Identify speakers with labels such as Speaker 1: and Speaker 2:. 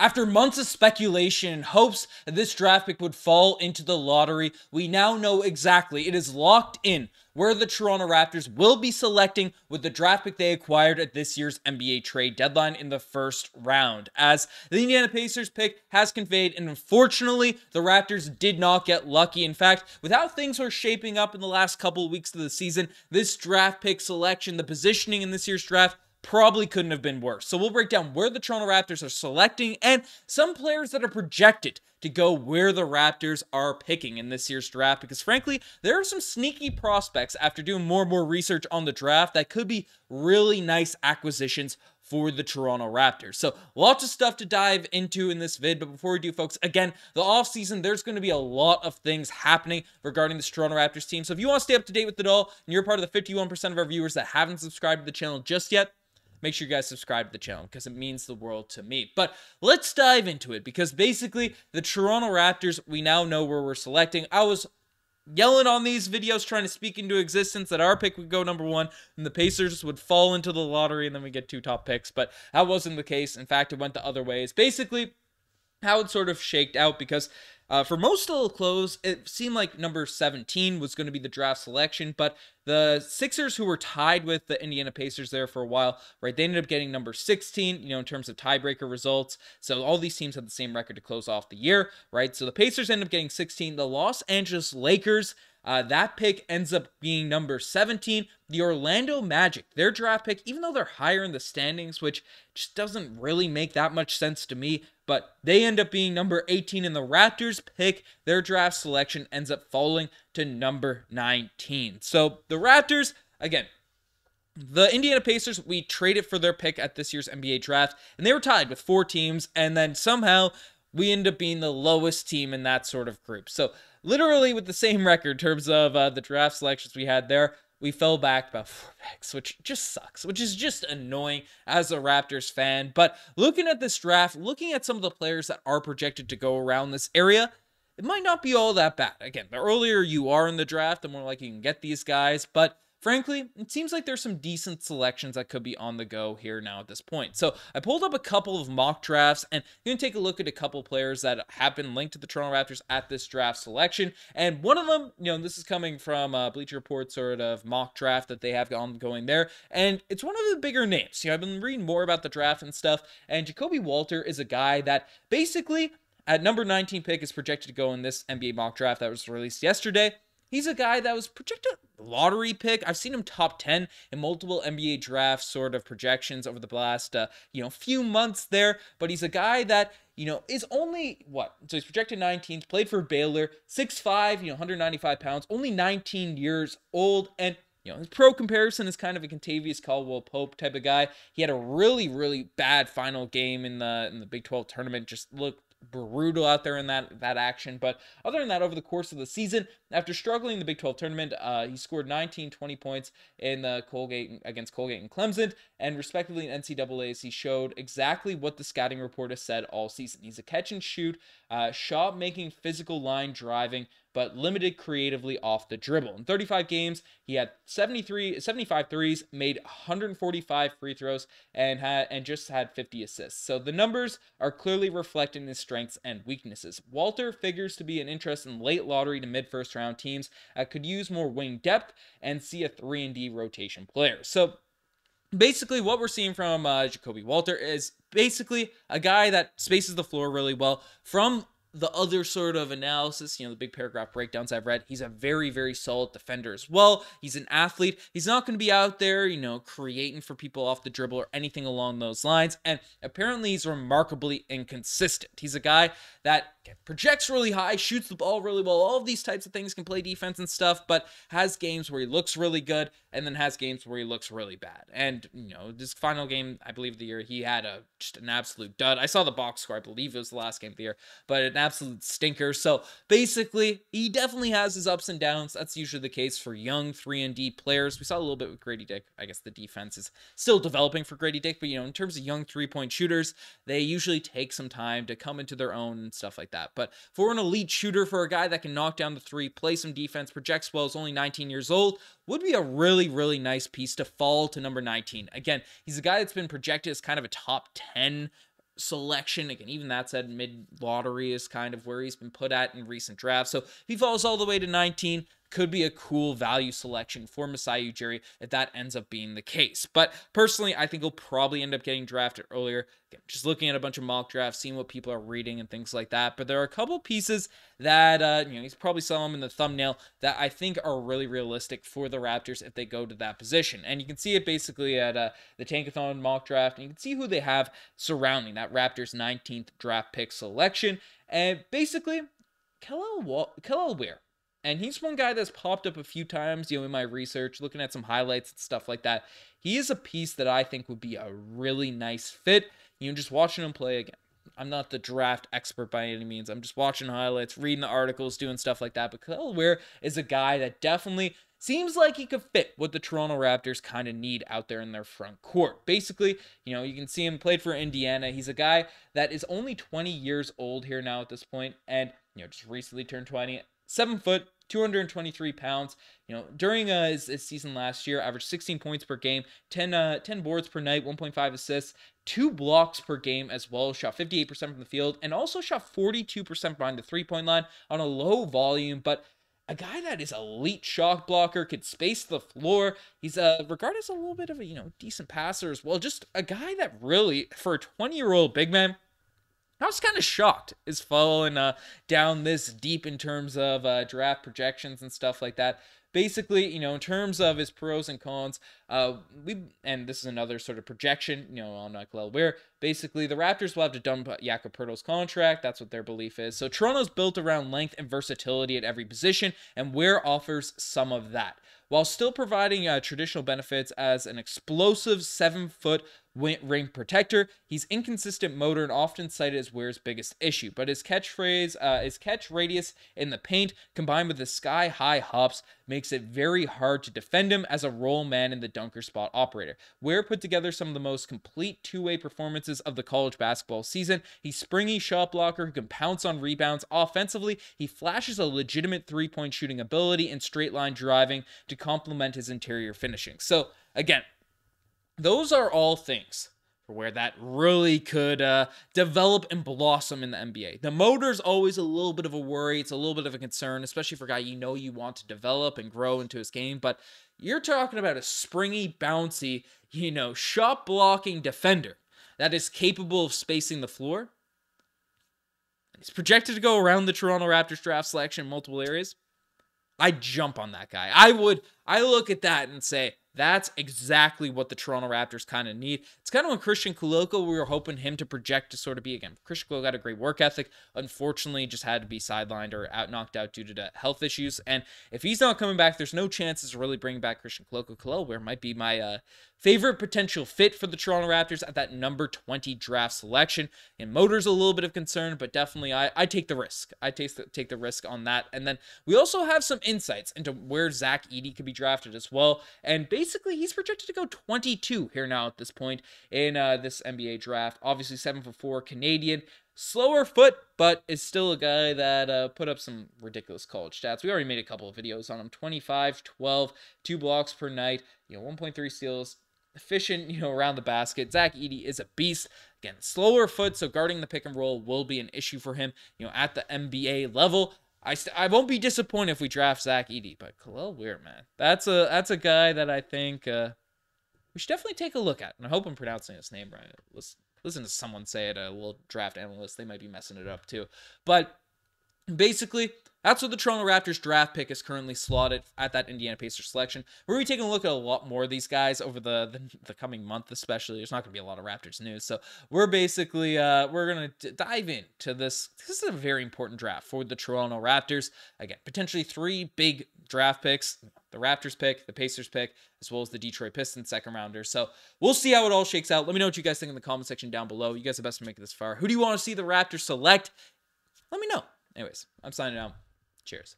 Speaker 1: After months of speculation and hopes that this draft pick would fall into the lottery, we now know exactly. It is locked in where the Toronto Raptors will be selecting with the draft pick they acquired at this year's NBA trade deadline in the first round. As the Indiana Pacers pick has conveyed, and unfortunately, the Raptors did not get lucky. In fact, with how things were shaping up in the last couple of weeks of the season, this draft pick selection, the positioning in this year's draft, probably couldn't have been worse. So we'll break down where the Toronto Raptors are selecting and some players that are projected to go where the Raptors are picking in this year's draft, because frankly, there are some sneaky prospects after doing more and more research on the draft that could be really nice acquisitions for the Toronto Raptors. So lots of stuff to dive into in this vid, but before we do, folks, again, the offseason, there's going to be a lot of things happening regarding this Toronto Raptors team. So if you want to stay up to date with it all, and you're part of the 51% of our viewers that haven't subscribed to the channel just yet, make sure you guys subscribe to the channel because it means the world to me. But let's dive into it, because basically the Toronto Raptors, we now know where we're selecting. I was yelling on these videos trying to speak into existence that our pick would go number 1 and the Pacers would fall into the lottery and then we get 2 top picks, but that wasn't the case. In fact, it went the other ways. Basically, how it sort of shaked out, because for most of the close, it seemed like number 17 was going to be the draft selection, but the Sixers, who were tied with the Indiana Pacers there for a while, right, they ended up getting number 16, in terms of tiebreaker results. So all these teams had the same record to close off the year, right? So the Pacers ended up getting 16. The Los Angeles Lakers, that pick ends up being number 17. The Orlando Magic, their draft pick, even though they're higher in the standings, which just doesn't really make that much sense to me, but they end up being number 18, and the Raptors pick, their draft selection ends up falling to number 19. So the Raptors, again, the Indiana Pacers, we traded for their pick at this year's NBA draft, and they were tied with 4 teams, and then somehow we end up being the lowest team in that sort of group. So literally with the same record in terms of the draft selections we had there, we fell back about 4 picks, which just sucks, which is just annoying as a Raptors fan. But looking at this draft, looking at some of the players that are projected to go around this area, it might not be all that bad. Again, the earlier you are in the draft, the more likely you can get these guys. But frankly, it seems like there's some decent selections that could be on the go here now at this point. So I pulled up a couple of mock drafts, and you can take a look at a couple players that have been linked to the Toronto Raptors at this draft selection. And one of them, this is coming from Bleacher Report sort of mock draft that they have ongoing there. And it's one of the bigger names. I've been reading more about the draft and stuff. And Jacoby Walter is a guy that basically at number 19 pick is projected to go in this NBA mock draft that was released yesterday. He's a guy that was projected lottery pick. I've seen him top 10 in multiple NBA draft sort of projections over the last, few months there. But he's a guy that, is only, So he's projected 19th, played for Baylor, 6'5", 195 pounds, only 19 years old. And his pro comparison is kind of a Kentavious Caldwell-Pope type of guy. He had a really, really bad final game in the Big 12 tournament. Just looked brutal out there in that action. But other than that, over the course of the season, after struggling in the Big 12 tournament, he scored 20 points in the against Colgate and Clemson, and respectively in NCAAs, he showed exactly what the scouting report has said all season. He's a catch and shoot, shot-making, physical line driving, but limited creatively off the dribble. In 35 games, he had 75 threes, made 145 free throws, and just had 50 assists. So the numbers are clearly reflecting his strengths and weaknesses. Walter figures to be an interest in late lottery to mid-first round teams that could use more wing depth and see a 3-and-D rotation player. So basically, what we're seeing from Jacoby Walter is basically a guy that spaces the floor really well. From the other sort of analysis, the big paragraph breakdowns I've read, he's a very, very solid defender as well. He's an athlete. He's not going to be out there, creating for people off the dribble or anything along those lines. And apparently he's remarkably inconsistent. He's a guy that projects really high, shoots the ball really well. All of these types of things, can play defense and stuff, but has games where he looks really good and then has games where he looks really bad. And, this final game, I believe, of the year, he had just an absolute dud. I saw the box score. I believe it was the last game of the year, but an absolute stinker. So basically, he definitely has his ups and downs. That's usually the case for young 3-and-D players. We saw a little bit with Grady Dick. I guess the defense is still developing for Grady Dick, but, in terms of young 3-point shooters, they usually take some time to come into their own and stuff like that. But for an elite shooter, for a guy that can knock down the three, play some defense, projects well, is only 19 years old, would be a really, really nice piece to fall to number 19. Again, he's a guy that's been projected as kind of a top 10 selection. Again, even that said, mid-lottery is kind of where he's been put at in recent drafts. So if he falls all the way to 19, could be a cool value selection for Masai Ujiri if that ends up being the case. But personally, I think he'll probably end up getting drafted earlier. Again, just looking at a bunch of mock drafts, seeing what people are reading and things like that. But there are a couple pieces that, he's probably saw them in the thumbnail that I think are really realistic for the Raptors if they go to that position. And you can see it basically at the Tankathon mock draft, and you can see who they have surrounding that Raptors 19th draft pick selection. And basically, Kel'el Ware. And he's one guy that's popped up a few times, in my research, looking at some highlights and stuff like that. He is a piece that I think would be a really nice fit. Just watching him play again. I'm not the draft expert by any means. I'm just watching highlights, reading the articles, doing stuff like that. But Kel'el Ware is a guy that definitely seems like he could fit what the Toronto Raptors kind of need out there in their front court. Basically, you can see him played for Indiana. He's a guy that is only 20 years old here now at this point, and just recently turned 20. 7 foot, 223 pounds. During his season last year, averaged 16 points per game, 10 boards per night, 1.5 assists, 2 blocks per game as well. Shot 58% from the field, and also shot 42% behind the three-point line on a low volume, but a guy that is elite shot blocker, could space the floor. He's regarded as a little bit of a decent passer as well. Just a guy that really, for a 20-year-old big man, I was kind of shocked is falling down this deep in terms of draft projections and stuff like that. Basically, in terms of his pros and cons, and this is another sort of projection, on Kel'el Ware. Basically, the Raptors will have to dump Jakob Poeltl's contract. That's what their belief is. So Toronto's built around length and versatility at every position, and Ware offers some of that, while still providing traditional benefits as an explosive 7-foot ring protector. He's inconsistent motor and often cited as Ware's biggest issue, but his catch radius in the paint combined with the sky-high hops makes it very hard to defend him as a roll man in the dunker spot operator. Ware put together some of the most complete two-way performances of the college basketball season. He's springy shot blocker who can pounce on rebounds. Offensively, he flashes a legitimate three-point shooting ability and straight-line driving to complement his interior finishing. So, again, those are all things for where that really could develop and blossom in the NBA. The motor's always a little bit of a worry. It's a little bit of a concern, especially for a guy you want to develop and grow into his game. But you're talking about a springy, bouncy, shot blocking defender that is capable of spacing the floor. He's projected to go around the Toronto Raptors draft selection in multiple areas. I'd jump on that guy. I look at that and say, that's exactly what the Toronto Raptors kind of need. It's kind of when Christian Koloko, we were hoping him to project to sort of be, again, Christian Koloko got a great work ethic. Unfortunately, just had to be sidelined or knocked out due to health issues. And if he's not coming back, there's no chances of really bringing back Christian Koloko. Kel'el Ware might be my favorite potential fit for the Toronto Raptors at that number 20 draft selection. And motor's a little bit of concern, but definitely I take the risk. I take the risk on that. And then we also have some insights into where Zach Edey could be drafted as well. And basically, he's projected to go 22 here now at this point in this NBA draft. Obviously, 7'4" Canadian. Slower foot, but is still a guy that put up some ridiculous college stats. We already made a couple of videos on him. 25, 12, 2 blocks per night, 1.3 steals. Efficient, around the basket. Zach Edey is a beast. Again, slower foot, so guarding the pick and roll will be an issue for him, at the NBA level. I won't be disappointed if we draft Zach Edey, but Kel'el Ware, man, that's a guy that I think we should definitely take a look at. And I hope I'm pronouncing his name right. Listen to someone say it, a little draft analyst. They might be messing it up too. But basically, that's what the Toronto Raptors draft pick is currently slotted at that Indiana Pacers selection. We're going to be taking a look at a lot more of these guys over the coming month, especially. There's not going to be a lot of Raptors news. So we're basically, we're going to dive into this. This is a very important draft for the Toronto Raptors. Again, potentially 3 big draft picks. The Raptors pick, the Pacers pick, as well as the Detroit Pistons second rounder. So we'll see how it all shakes out. Let me know what you guys think in the comment section down below. You guys are the best to make it this far. Who do you want to see the Raptors select? Let me know. Anyways, I'm signing out. Cheers.